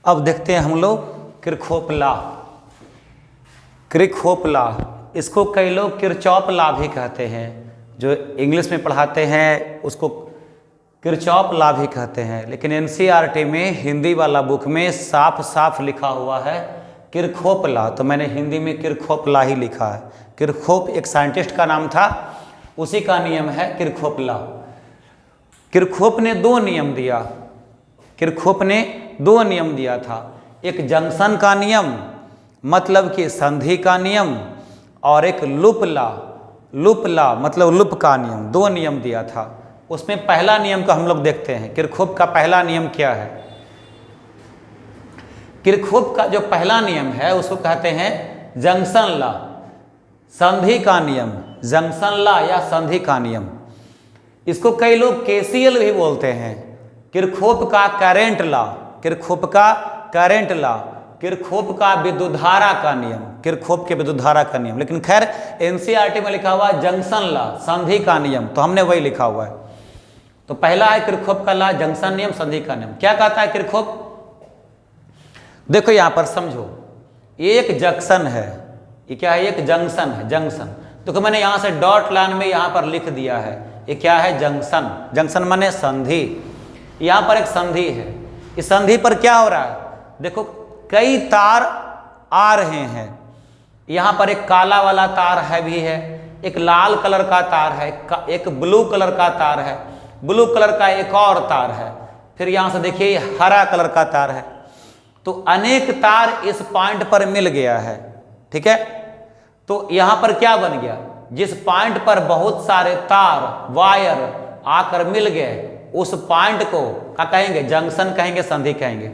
अब देखते हैं हम लोग किरचॉफ लॉ। किरचॉफ लॉ, इसको कई लोग किरचॉफ लॉ भी कहते हैं, जो इंग्लिश में पढ़ाते हैं उसको किरचॉफ लॉ भी कहते हैं, लेकिन एनसीईआरटी में हिंदी वाला बुक में साफ साफ लिखा हुआ है किरचॉफ लॉ, तो मैंने हिंदी में किरचॉफ लॉ ही लिखा है। किरचॉफ एक साइंटिस्ट का नाम था, उसी का नियम है किरचॉफ लॉ। किरचॉफ ने दो नियम दिया, किरचॉफ ने दो नियम दिया था, एक जंक्शन का नियम मतलब कि संधि का नियम, और एक लूप लॉ, लूप लॉ मतलब लूप का नियम, दो नियम दिया था। उसमें पहला नियम को हम लोग देखते हैं। किरचॉफ का पहला नियम क्या है? किरचॉफ का जो पहला नियम है उसको कहते हैं जंक्शन लॉ, संधि का नियम, जंक्शन लॉ या संधि का नियम। इसको कई लोग केसीएल भी बोलते हैं, किरचॉफ का करंट लॉ, किरचॉफ का करंट लॉ, किरचॉफ का विद्युतधारा का नियम, किरचॉफ के विद्युतधारा का नियम। लेकिन खैर एनसीईआरटी में लिखा हुआ जंक्शन लॉ, संधि का नियम, तो हमने वही लिखा हुआ है। तो पहला है किरचॉफ का लॉ, जंक्शन नियम, संधि का नियम। क्या कहता है किरचॉफ? देखो यहां पर समझो, ये एक जंक्शन है, ये क्या है? एक जंक्शन है, जंक्शन। देखो मैंने यहां से डॉट लाइन में यहां पर लिख दिया है, ये क्या है? जंक्शन। जंक्शन माने संधि। यहां पर एक संधि है, इस संधि पर क्या हो रहा है? देखो कई तार आ रहे हैं, यहां पर एक काला वाला तार है भी है, एक लाल कलर का तार है, एक ब्लू कलर का तार है, ब्लू कलर का एक और तार है, फिर यहां से देखिए हरा कलर का तार है। तो अनेक तार इस पॉइंट पर मिल गया है, ठीक है। तो यहां पर क्या बन गया? जिस पॉइंट पर बहुत सारे तार वायर आकर मिल गए, उस पॉइंट को क्या कहेंगे? जंक्शन कहेंगे, संधि कहेंगे।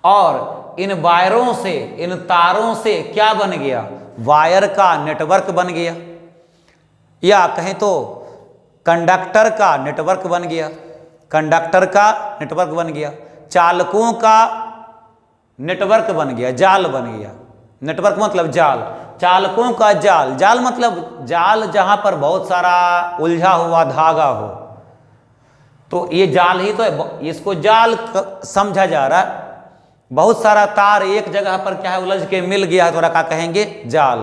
और इन वायरों से, इन तारों से क्या बन गया? वायर का नेटवर्क बन गया, या कहें तो कंडक्टर का नेटवर्क बन गया, कंडक्टर का नेटवर्क बन गया, चालकों का नेटवर्क बन गया, जाल बन गया। नेटवर्क मतलब जाल, चालकों का जाल, जाल मतलब जाल जहां पर बहुत सारा उलझा हुआ धागा हो, तो ये जाल ही तो है, इसको जाल समझा जा रहा है। बहुत सारा तार एक जगह पर क्या है उलझ के मिल गया, तो क्या कहेंगे? जाल।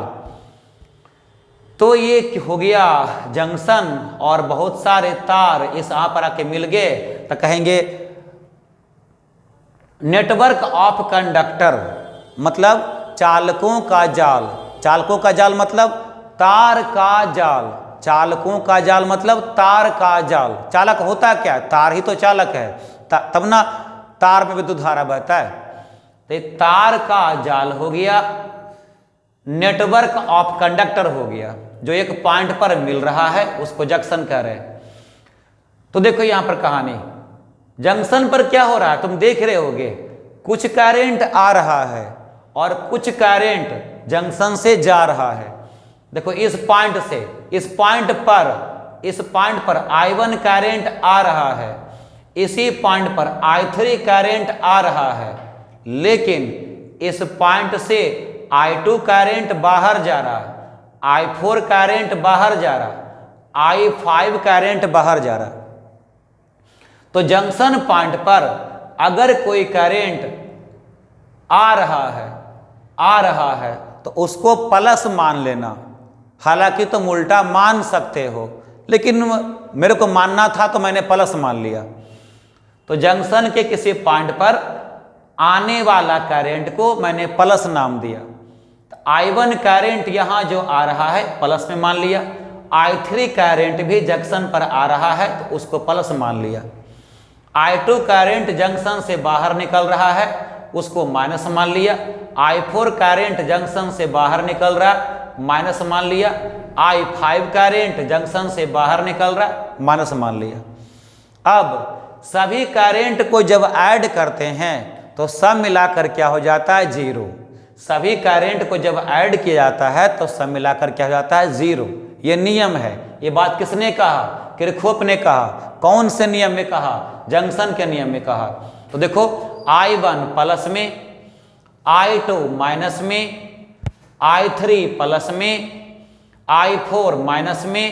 तो ये हो गया जंक्शन, और बहुत सारे तार इस यहां पर आके मिल गए तो कहेंगे नेटवर्क ऑफ कंडक्टर, मतलब चालकों का जाल। चालकों का जाल मतलब तार का जाल, चालकों का जाल मतलब तार का जाल। चालक होता क्या? तार ही तो चालक है, तब ना तार में विद्युत धारा बहता है। तो तार का जाल हो गया, नेटवर्क ऑफ कंडक्टर हो गया, जो एक पॉइंट पर मिल रहा है उसको जंक्शन कह रहे हैं। तो देखो यहां पर कहानी, जंक्शन पर क्या हो रहा है तुम देख रहे होगे, कुछ करंट आ रहा है और कुछ करंट जंक्शन से जा रहा है। देखो इस पॉइंट से इस पॉइंट पर I1 करंट आ रहा है, इसी पॉइंट पर I3 करंट आ रहा है, लेकिन इस पॉइंट से I2 करंट बाहर जा रहा है, I4 करंट बाहर जा रहा है, I5 करंट बाहर जा रहा है। तो जंक्शन पॉइंट पर अगर कोई करंट आ रहा है तो उसको प्लस मान लेना। हालांकि तुम उल्टा मान सकते हो, लेकिन मेरे को मानना था तो मैंने प्लस मान लिया। तो जंक्शन के किसी पॉइंट पर आने वाला करंट को मैंने प्लस नाम दिया। तो I1 करंट यहां जो आ रहा है प्लस में मान लिया, I3 करंट भी जंक्शन पर आ रहा है तो उसको प्लस मान लिया, I2 करंट जंक्शन से बाहर निकल रहा है उसको माइनस मान लिया, I4 करंट जंक्शन से बाहर निकल रहा माइनस मान लिया, I5 करंट जंक्शन से बाहर निकल रहा माइनस मान लिया। अब सभी करंट को जब ऐड करते हैं तो सब मिलाकर क्या हो जाता है? जीरो। सभी करंट को जब ऐड किया जाता है तो सब मिलाकर क्या हो जाता है? जीरो। ये नियम है। ये बात किसने कहा? किरचॉफ ने कहा। कौन से नियम में कहा? जंक्शन के नियम में कहा। तो देखो I1 प्लस में, I2 माइनस में, I3 प्लस में, I4 माइनस में,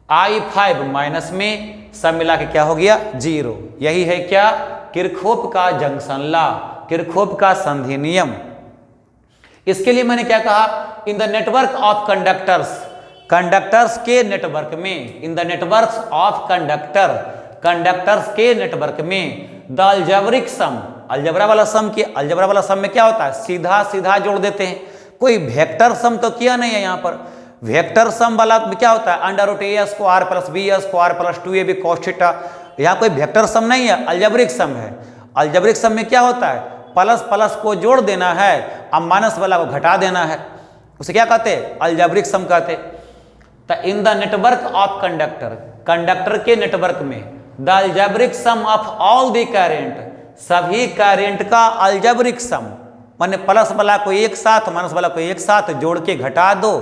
I5 माइनस में, सब मिला के क्या हो गया? जीरो। यही है क्या? किरचॉफ का जंक्शन लॉ, किरचॉफ का संधि नियम। इसके लिए मैंने क्या कहा, इन the network of conductors, conductors के नेटवर्क में, in the networks of conductor, conductors के नेटवर्क में द अलजेब्रिक सम, अलजेब्रा वाला सम की, अलजेब्रा वाला सम में क्या होता है, सीधा सीधा जोड़ देते हैं। कोई वेक्टर सम तो किया नहीं है यहाँ पर। वेक्टर सम वाला में क्या होता है, under root a square plus b square plus 2ab cos theta. यहाँ कोई वेक्टर सम नहीं है, अलजेब्रिक सम है। अलजेब्रिक सम में क्या होता है, प्लस प्लस को जोड़ देना है, अब माइनस वाला को घटा देना है, उसे क्या कहते हैं, अलजेब्रिक सम कहते। तो in the network of conductor, conductor के नेटवर्क में the algebraic sum of all the current, सभी करेंट का अलजेब्रिक सम, माने प्लस वाला को एक साथ माइनस वाला को एक साथ जोड़ के घटा दो,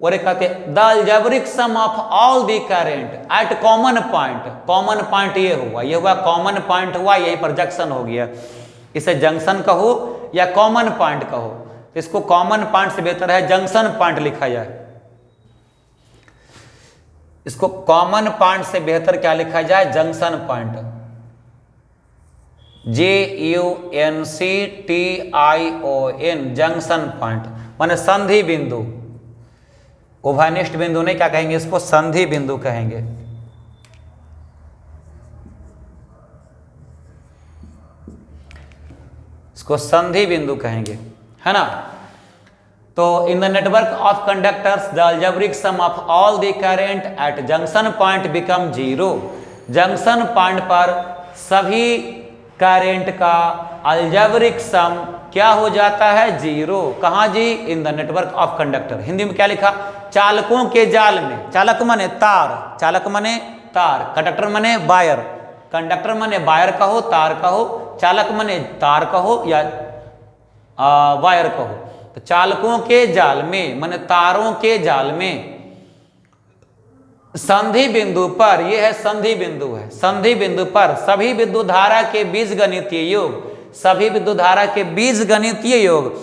और कहते the algebraic sum of all the current at common point. Common point ये हुआ कॉमन पॉइंट हुआ, यहीं पर जंक्शन हो गया। इसे जंक्शन कहो या कॉमन पॉइंट कहो, तो इसको कॉमन पॉइंट से बेहतर है जंक्शन पॉइंट लिखा जाए। इसको कॉमन पॉइंट से बेहतर क्या लिखा जाए, junction point, JUNCTION, junction point माने संधि बिंदु। उभयनिष्ठ बिंदु नहीं, क्या कहेंगे इसको, संधि बिंदु कहेंगे। इसको संधि बिंदु कहेंगे, है ना। तो in the network of conductors the algebraic sum of all the current at junction point become 0। Junction point पर सभी करेंट का अलजेब्रिक सम क्या हो जाता है, 0। कहाँ जी, in the network of conductor. Hindi में क्या लिखा, चालकों के जाल में। चालक माने तार, चालक माने तार, कंडक्टर माने वायर, कंडक्टर माने वायर कहो, तार कहो, चालक माने तार कहो या वायर कहो। तो चालकों के जाल में माने तारों के जाल में संधि बिंदु पर, यह है संधि बिंदु है, संधि बिंदु पर सभी विद्युत धारा के बीजगणितीय योग, सभी विद्युत धारा के बीजगणितीय योग।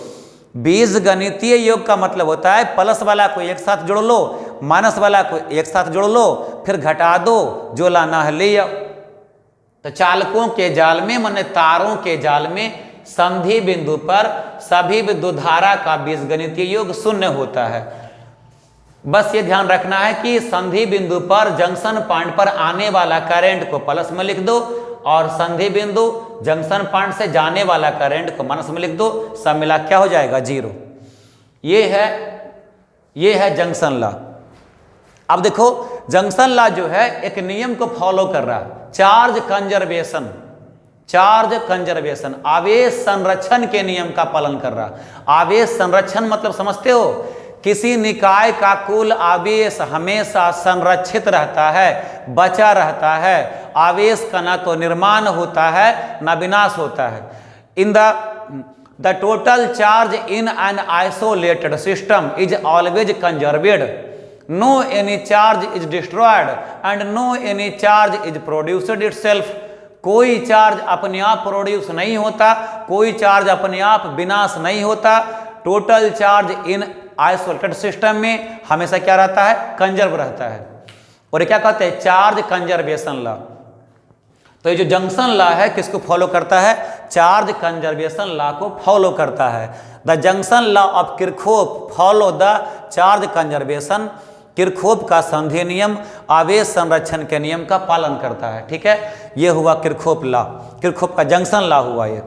बीजगणितीय योग का मतलब होता है प्लस वाला को एक साथ जोड़ लो, माइनस वाला को एक साथ जोड़ लो, फिर घटा दो, जो लाना है ले आओ। तो चालकों के जाल में माने तारों के जाल में संधि बिंदु पर सभी विद्युत धारा का बीजगणितीय योग 0 होता है। बस ये ध्यान रखना है कि संधि बिंदु पर जंक्शन पॉइंट पर आने वाला करंट को प्लस में लिख दो, और संधि बिंदु जंक्शन पॉइंट से जाने वाला करंट को माइनस में लिख दो, सब मिला क्या हो जाएगा, 0। ये है जंक्शन लॉ। अब देखो जंक्शन लॉ जो है एक नियम को फॉलो कर रहा है, चार्ज कंजर्वेशन, चार्ज कंजर्वेशन, आवेश संरक्षण के नियम का पालन कर रहा। आवेश संरक्षण मतलब समझते हो, किसी निकाय का कुल आवेश हमेशा संरक्षित रहता है, बचा रहता है। आवेश का ना तो निर्माण होता है ना विनाश होता है। In the total charge in an isolated system is always conserved, no any charge is destroyed and no any charge is produced itself. कोई चार्ज अपने आप प्रोड्यूस नहीं होता, कोई चार्ज अपने आप विनाश नहीं होता। टोटल चार्ज इन आइसोलेटेड सिस्टम में हमेशा क्या रहता है, कंजर्व रहता है। और क्या कहते हैं, चार्ज कंजर्वेशन लॉ। तो ये जो जंक्शन लॉ है किसको फॉलो करता है, चार्ज कंजर्वेशन लॉ को फॉलो करता है। The junction law of Kirchhoff follow the charge conservation. Kirchhoff का संधि नियम आवेश संरक्षण के नियम का पालन करता है। ठीक है, ये हुआ किरचॉफ लॉ, किरचॉफ का जंक्शन लॉ हुआ ये।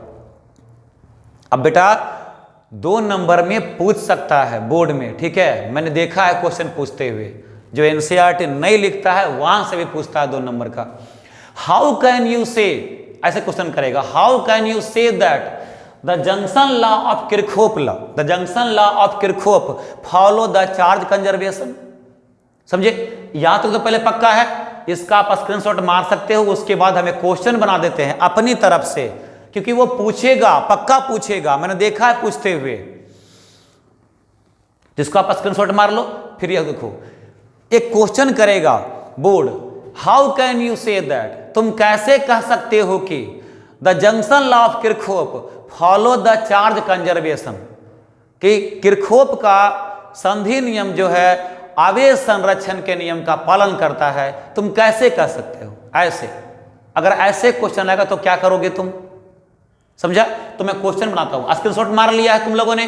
अब बेटा 2 नंबर में पूछ सकता है बोर्ड में, ठीक है, मैंने देखा है क्वेश्चन पूछते हुए, जो एनसीईआरटी नहीं लिखता है वहां से भी पूछता है 2 नंबर का। हाउ कैन यू से, ऐसे क्वेश्चन करेगा, how can you say that the junction law of Kirchhoff law, the junction law of Kirchhoff follow the charge conservation. समझे, यहां तक तो पहले पक्का है, इसका आप स्क्रीनशॉट मार सकते हो, उसके बाद हमें क्वेश्चन बना देते हैं अपनी तरफ से, क्योंकि वो पूछेगा, पक्का पूछेगा, मैंने देखा है पूछते हुए। जिसको आप स्क्रीनशॉट मार लो, फिर यह देखो एक क्वेश्चन करेगा board, how can you say that, तुम कैसे कह सकते हो कि the junction law of Kirchhoff follow the charge conservation, कि किरचॉफ का संधि नियम जो है आवेश संरक्षण के नियम का पालन करता है, तुम कैसे कह सकते हो ऐसे। अगर ऐसे क्वेश्चन आएगा तो क्या करोगे तुम, समझा? तो मैं क्वेश्चन बनाता हूं, स्क्रीनशॉट मार लिया है तुम लोगों ने,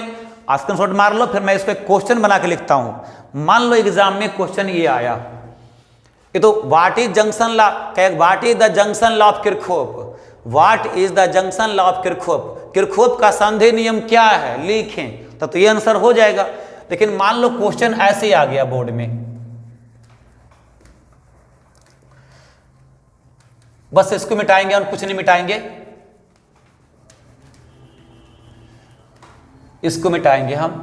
स्क्रीनशॉट मार लो, फिर मैं इसको एक क्वेश्चन बना के लिखता हूं। मान लो एग्जाम में क्वेश्चन ये आया, ये तो what is junction law, what is the junction law of Kirchhoff, what is the junction law of Kirchhoff, Kirchhoff का संधि नियम क्या है लिखें, तो ये आंसर हो जाएगा। लेकिन मान लो क्वेश्चन ऐसे ही आ गया बोर्ड में, बस इसको मिटाएंगे और कुछ नहीं मिटाएंगे, इसको मिटाएंगे हम।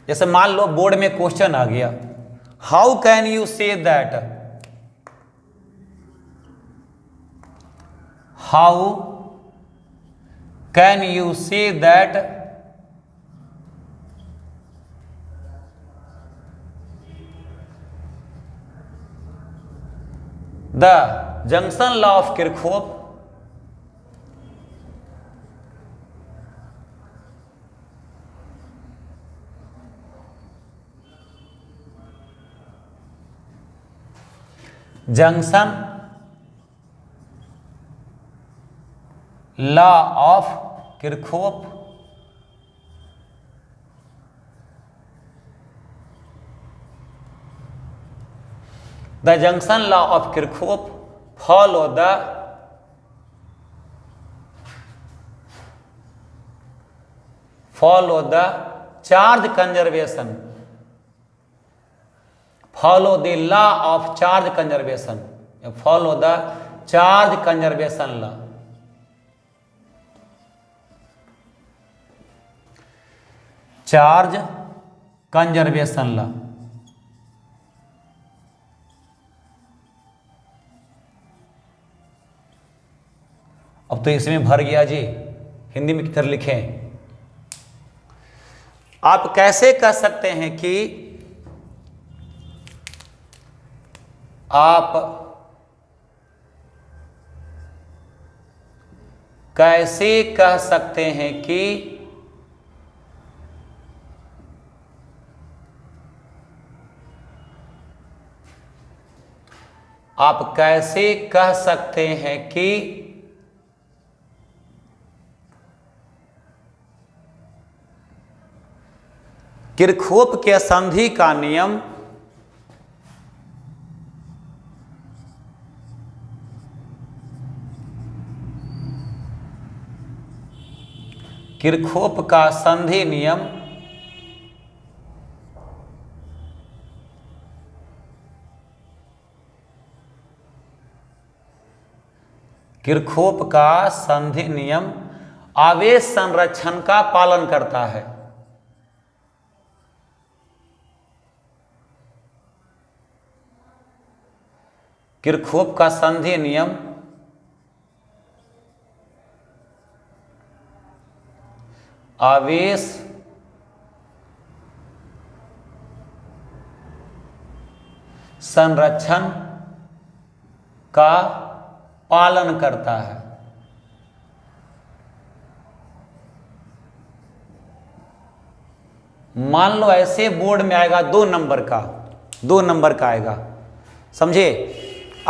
जैसे मान लो बोर्ड में क्वेश्चन आ गया, how can you say that, how can you say that the junction law of Kirchhoff junction law of Kirchhoff the junction law of Kirchhoff follow the charge conservation, follow the law of charge conservation, follow the charge conservation law, charge conservation law. अब तो इसमें भर गया जी, हिंदी में किधर लिखें? आप कैसे कह सकते हैं कि आप कैसे कह सकते हैं कि आप कैसे कह सकते हैं कि किरचॉफ के संधि का नियम किरचॉफ का संधि नियम किरचॉफ का संधि नियम आवेश संरक्षण का पालन करता है। किरचॉफ का संधि नियम आवेश संरक्षण का पालन करता है। मान लो ऐसे बोर्ड में आएगा 2 नंबर का, 2 नंबर का आएगा, समझे?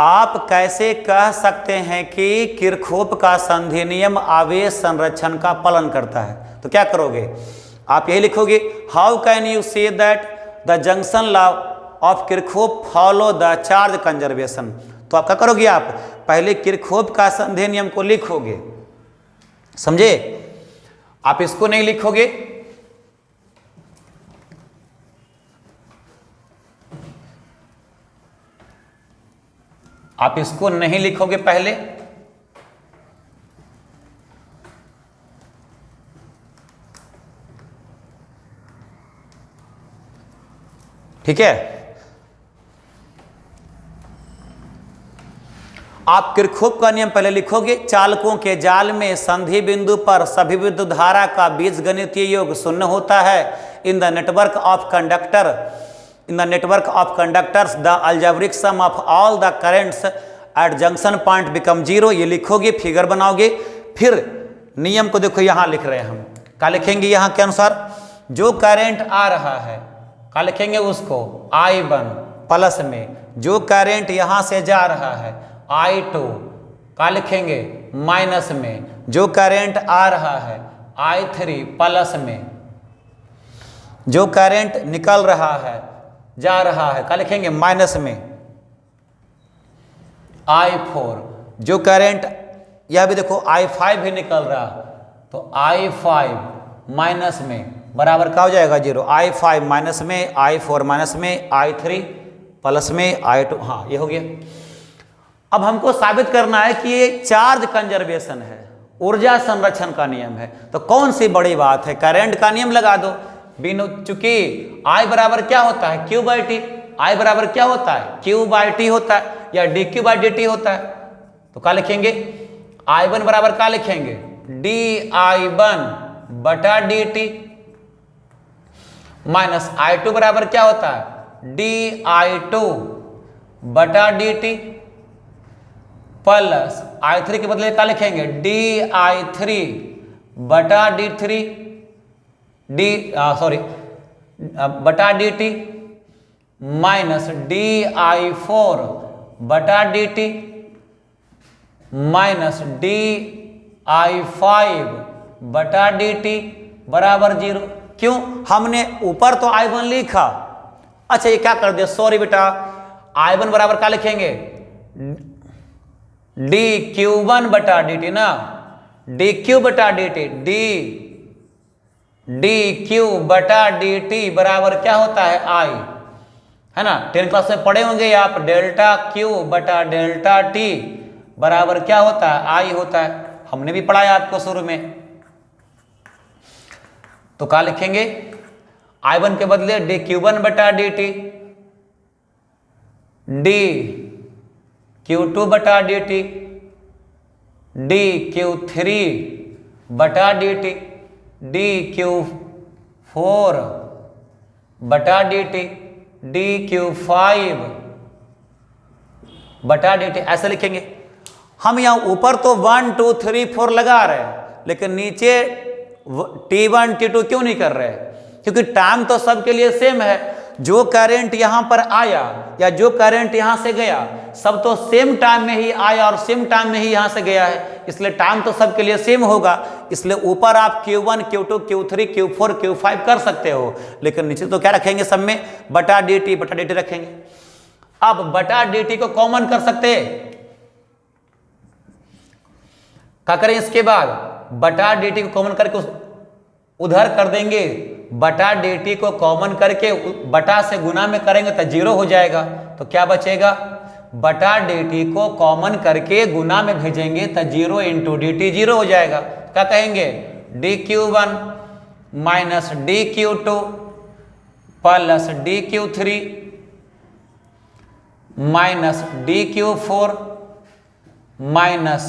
आप कैसे कह सकते हैं कि किरचॉफ का संधि नियम आवेश संरक्षण का पालन करता है? तो क्या करोगे आप? यही लिखोगे, how can you say that the junction law of Kirchhoff follow the charge conservation. तो आप क्या करोगे? आप पहले किरचॉफ का संधि नियम को लिखोगे, समझे? आप इसको नहीं लिखोगे, आप इसको नहीं लिखोगे पहले, ठीक है? आप किरचॉफ का नियम पहले लिखोगे, चालकों के जाल में संधि बिंदु पर सभी विद्युत धारा का बीजगणितीय योग 0 होता है। In the network of conductor In the network of conductors, the algebraic sum of all the currents at junction point become 0। ये लिखोगे, फिगर बनाओगे, फिर नियम को देखो यहाँ लिख रहे हैं हम, क्या लिखेंगे? यहाँ के अनुसार जो करंट आ रहा है क्या लिखेंगे? उसको I1 प्लस में जो करंट यहाँ से जा रहा है I2 क्या लिखेंगे माइनस में, जो करंट आ रहा है I3 प्लस में, जो करंट निकल रहा है जा रहा है क्या लिखेंगे माइनस में, I4 जो करंट, यह भी देखो I5 भी निकल रहा तो I5 माइनस में बराबर क्या हो जाएगा 0, I5 माइनस में, I4 माइनस में, I3 प्लस में, I2, हाँ ये हो गया। अब हमको साबित करना है कि ये चार्ज कंजर्वेशन है, ऊर्जा संरक्षण का नियम है। तो कौन सी बड़ी बात है, करंट का नियम लगा दो। बिनु चूंकि I बराबर क्या होता है Q बाई टी, I बराबर क्या होता है Q बाई टी होता है या dQ बाई dt होता है। तो क्या लिखेंगे I1 बराबर क्या लिखेंगे dI1 बटा dt माइनस I2 बराबर क्या होता है dI2 बटा dt प्लस I3 के बदले क्या लिखेंगे dI3 बटा d3 बटा dt माइनस dI4 बटा dt माइनस dI5 बटा dt बराबर 0। क्यों, हमने ऊपर तो I1 लिखा, अच्छा ये क्या कर दिया, सॉरी बेटा, I1 बराबर क्या लिखेंगे dQ1 बटा dt ना, dQ बटा dt, dQ बटा dt बराबर क्या होता है I, है ना। 10 क्लास में पढ़े होंगे आप, डेल्टा Q बटा डेल्टा T बराबर क्या होता है I होता है, हमने भी पढ़ाया आपको शुरू में। तो क्या लिखेंगे I1 के बदले dQ1 बटा dt, dQ2 बटा dt, dQ3 बटा dt, dQ4 बटा dt, dQ5 बटा dt, ऐसे लिखेंगे। हम यहां ऊपर तो 1 2 3 4 लगा रहे हैं, लेकिन नीचे T1 T2 क्यों नहीं कर रहे, क्योंकि टाइम तो सबके लिए सेम है। जो करंट यहां पर आया या जो करंट यहां से गया सब तो सेम टाइम में ही आया और सेम टाइम में ही यहां से गया है, इसलिए टाइम तो सबके लिए सेम होगा। इसलिए ऊपर आप Q1 Q2 Q3 Q4 Q5 कर सकते हो, लेकिन नीचे तो क्या रखेंगे सब में बटा dt रखेंगे। अब बटा dt को कॉमन कर सकते हैं, क्या करें इसके बाद बटा dt को कॉमन करके उधर कर देंगे, बटा dt को कॉमन करके बटा से गुना में करेंगे तो 0 हो जाएगा। तो क्या बचेगा, बटा dt को कॉमन करके गुना में भेजेंगे तो 0 इंटू dt 0 हो जाएगा। क्या कहेंगे dQ1 minus dQ2 plus dQ3 minus dQ4 minus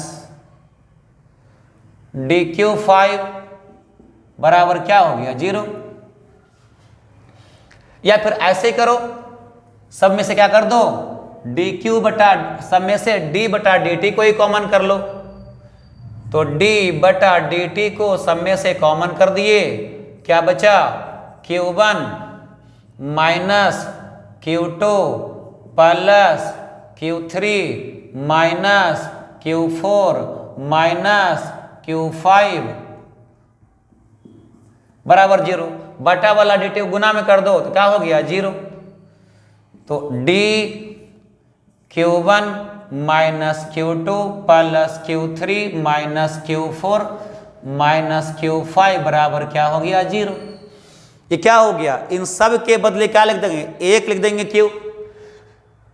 dQ5 बराबर क्या हो गया 0। या फिर ऐसे करो, सब में से क्या कर दो dQ बटा, सब में से d बटा dt को ही कॉमन कर लो, तो d बटा dt को सब में से कॉमन कर दिए, क्या बचा Q1 minus Q2 plus Q3 minus Q4 minus Q5 बराबर 0। बटा वाला dt गुना में कर दो तो क्या हो गया 0। तो dQ1 minus Q2 plus Q3 minus Q4 minus Q5 बराबर क्या हो गया 0। ये क्या हो गया, इन सब के बदले क्या लिख देंगे, एक लिख देंगे Q,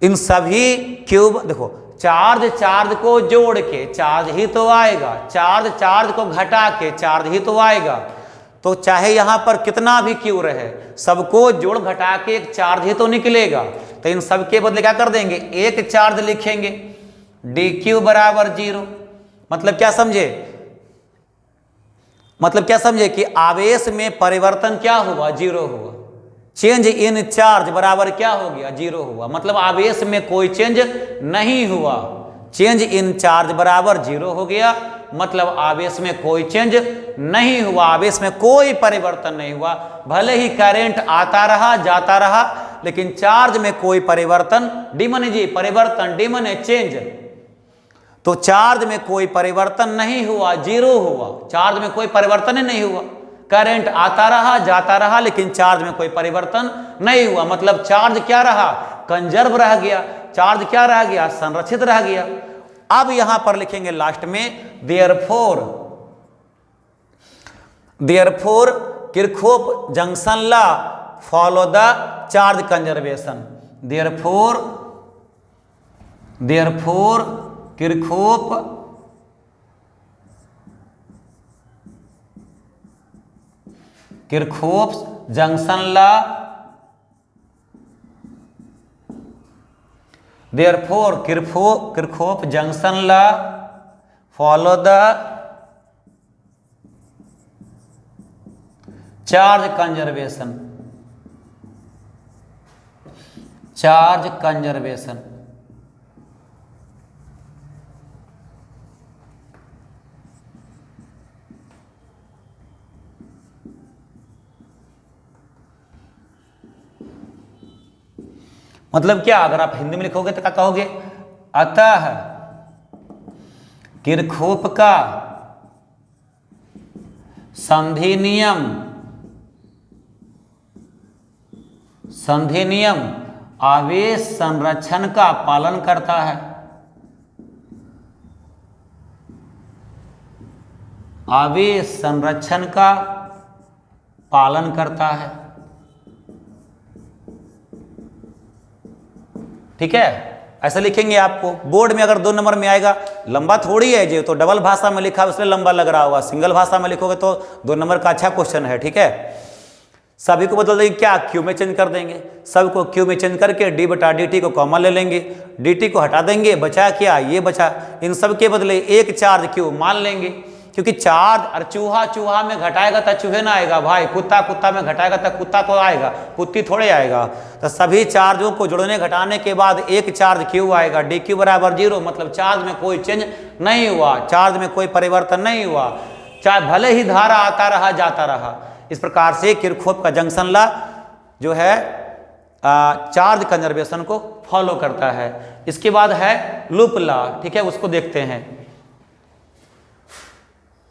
इन सभी Q, देखो चार्ज को जोड़ के चार्ज ही तो आएगा, चार्ज को घटा के चार्ज ही तो आएगा। तो चाहे यहां पर कितना भी Q रहे, सबको जोड़ घटा के एक चार्ज ही तो निकलेगा। तो इन सब के बदले क्या कर देंगे, एक चार्ज लिखेंगे, dQ बराबर 0। मतलब क्या समझे, कि आवेश में परिवर्तन क्या हुआ 0 हुआ, चेंज इन चार्ज बराबर क्या हो गया 0 हुआ। मतलब आवेश में कोई चेंज नहीं हुआ, चेंज इन चार्ज बराबर 0 हो गया। मतलब आवेश में कोई चेंज नहीं हुआ, आवेश में कोई परिवर्तन नहीं हुआ। भले ही करंट आता रहा जाता रहा, लेकिन चार्ज में कोई परिवर्तन, डी माने जी परिवर्तन, डी माने चेंज, तो चार्ज में कोई परिवर्तन नहीं हुआ, जीरो हुआ, चार्ज में कोई परिवर्तन ही नहीं हुआ। करंट आता रहा जाता रहा लेकिन चार्ज में कोई परिवर्तन नहीं हुआ, मतलब चार्ज क्या रहा, कंजर्व रह गया। चार्ज क्या रह गया, संरक्षित रह गया। अब यहां पर लिखेंगे लास्ट में therefore Kirchhoff junction law follow the charge conservation. Therefore Kirchhoff junction law Therefore, Kirchhoff junction law follow the charge conservation. मतलब क्या, अगर आप हिंदी में लिखोगे तो क्या कहोगे, अतः किरचॉफ का संधि नियम आवेश संरक्षण का पालन करता है। आवेश संरक्षण का पालन करता है। ठीक है, ऐसा लिखेंगे। आपको बोर्ड में अगर 2 नंबर में आएगा, लंबा थोड़ी है जो, तो डबल भाषा में लिखा है इसलिए लंबा लग रहा होगा, सिंगल भाषा में लिखोगे तो 2 नंबर का अच्छा क्वेश्चन है। ठीक है, सभी को बदल देंगे, क्या क्यू में चेंज कर देंगे, सबको क्यू में चेंज करके डी बटा डी टी को कॉमन ले लेंगे, डी टी को हटा देंगे, बचा क्या, ये बचा। इन सब के बदले एक चार्ज क्यू मान लेंगे, क्योंकि चार्ज और चूहा में घटाएगा तो चूहे ना आएगा भाई, कुत्ता में घटाएगा तो कुत्ता तो आएगा, कुत्ती थोड़े आएगा। तो सभी चार्जों को जोड़ने घटाने के बाद एक चार्ज क्यू आएगा, डी क्यू बराबर 0, मतलब चार्ज में कोई चेंज नहीं हुआ, चार्ज में कोई परिवर्तन नहीं हुआ, चाहे भले ही धारा आता रहा जाता रहा। इस प्रकार से किरचॉफ का जंक्शन लॉ जो है चार्ज कंजर्वेशन को फॉलो करता है। इसके बाद है लूप लॉ। ठीक है, उसको देखते हैं।